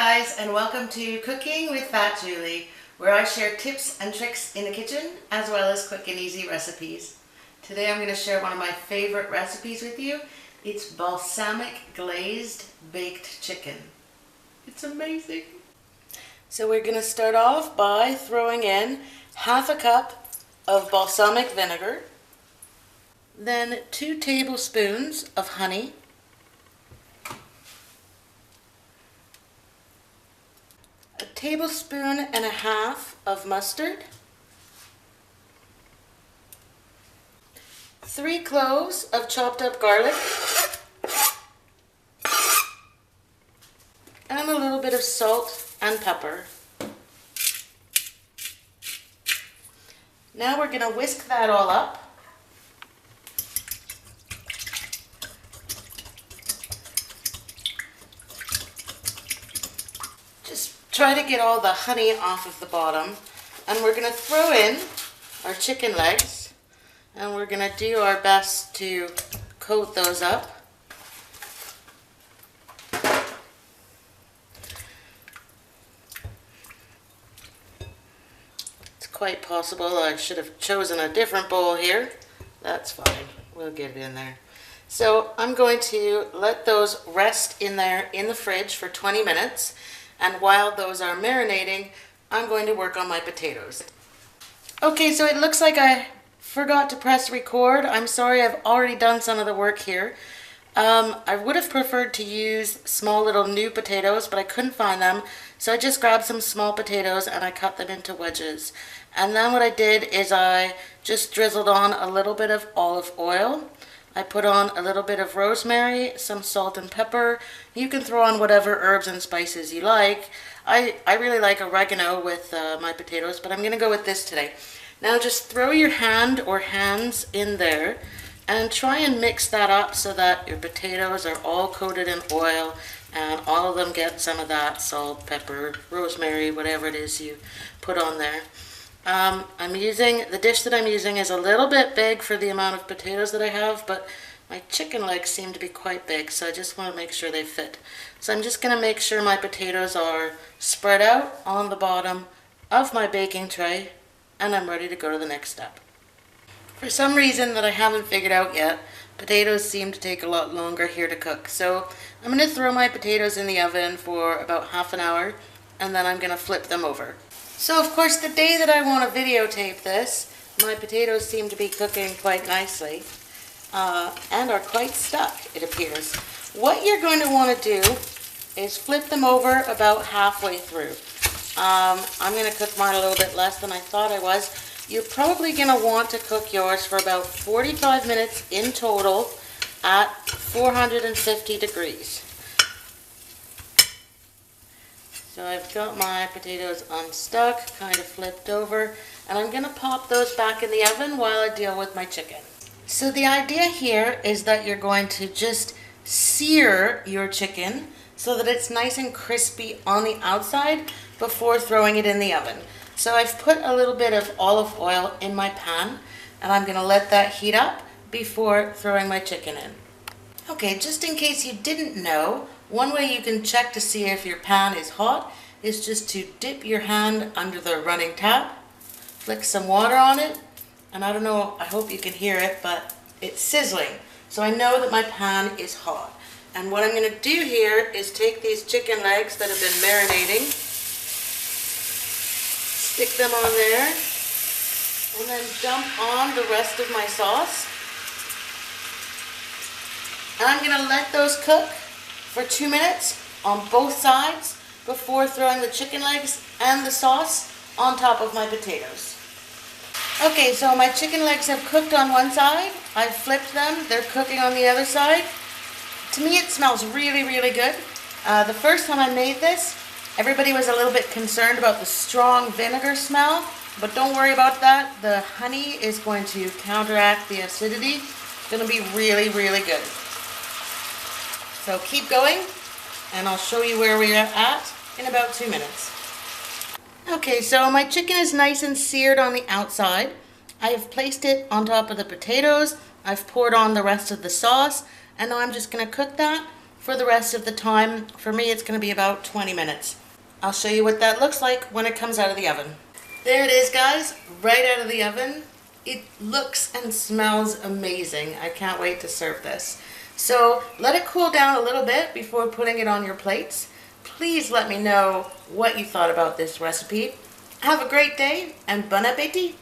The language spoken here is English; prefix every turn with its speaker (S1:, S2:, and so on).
S1: guys, and welcome to Cooking with Fat Julie, where I share tips and tricks in the kitchen as well as quick and easy recipes. Today I'm going to share one of my favorite recipes with you. It's balsamic glazed baked chicken. It's amazing. So we're going to start off by throwing in half a cup of balsamic vinegar, then 2 tablespoons of honey, a tablespoon and a half of mustard, 3 cloves of chopped up garlic, and a little bit of salt and pepper. Now we're going to whisk that all up. Try to get all the honey off of the bottom, and we're going to throw in our chicken legs, and we're going to do our best to coat those up. It's quite possible I should have chosen a different bowl here. That's fine, we'll get it in there. So I'm going to let those rest in there in the fridge for 20 minutes. And while those are marinating, I'm going to work on my potatoes. Okay, so it looks like I forgot to press record. I'm sorry, I've already done some of the work here. I would have preferred to use small little new potatoes, but I couldn't find them. So I just grabbed some small potatoes and I cut them into wedges. And then what I did is I just drizzled on a little bit of olive oil. I put on a little bit of rosemary, some salt and pepper. You can throw on whatever herbs and spices you like. I really like oregano with my potatoes, but I'm going to go with this today. Now just throw your hand or hands in there and try and mix that up so that your potatoes are all coated in oil and all of them get some of that salt, pepper, rosemary, whatever it is you put on there. The dish that I'm using is a little bit big for the amount of potatoes that I have, but my chicken legs seem to be quite big, so I just want to make sure they fit. So I'm just going to make sure my potatoes are spread out on the bottom of my baking tray, and I'm ready to go to the next step. For some reason that I haven't figured out yet, potatoes seem to take a lot longer here to cook. So I'm going to throw my potatoes in the oven for about half an hour, and then I'm going to flip them over. So of course the day that I want to videotape this, my potatoes seem to be cooking quite nicely and are quite stuck, it appears. What you're going to want to do is flip them over about halfway through. I'm going to cook mine a little bit less than I thought I was. You're probably going to want to cook yours for about 45 minutes in total at 450 degrees. So I've got my potatoes unstuck, kind of flipped over, and I'm going to pop those back in the oven while I deal with my chicken. So the idea here is that you're going to just sear your chicken so that it's nice and crispy on the outside before throwing it in the oven. So I've put a little bit of olive oil in my pan, and I'm going to let that heat up before throwing my chicken in. Okay, just in case you didn't know, one way you can check to see if your pan is hot is just to dip your hand under the running tap, flick some water on it, and I don't know, I hope you can hear it, but it's sizzling. So I know that my pan is hot. And what I'm going to do here is take these chicken legs that have been marinating, stick them on there, and then dump on the rest of my sauce. And I'm going to let those cook for 2 minutes on both sides before throwing the chicken legs and the sauce on top of my potatoes. Okay, so my chicken legs have cooked on one side. I've flipped them. They're cooking on the other side. To me, it smells really, really good. The first time I made this, everybody was a little bit concerned about the strong vinegar smell, but don't worry about that. The honey is going to counteract the acidity. It's going to be really, really good. So keep going, and I'll show you where we are at in about 2 minutes. Okay, so my chicken is nice and seared on the outside. I have placed it on top of the potatoes. I've poured on the rest of the sauce, and now I'm just going to cook that for the rest of the time. For me, it's going to be about 20 minutes. I'll show you what that looks like when it comes out of the oven. There it is, guys, right out of the oven. It looks and smells amazing. I can't wait to serve this. So let it cool down a little bit before putting it on your plates. Please let me know what you thought about this recipe. Have a great day and bon appétit!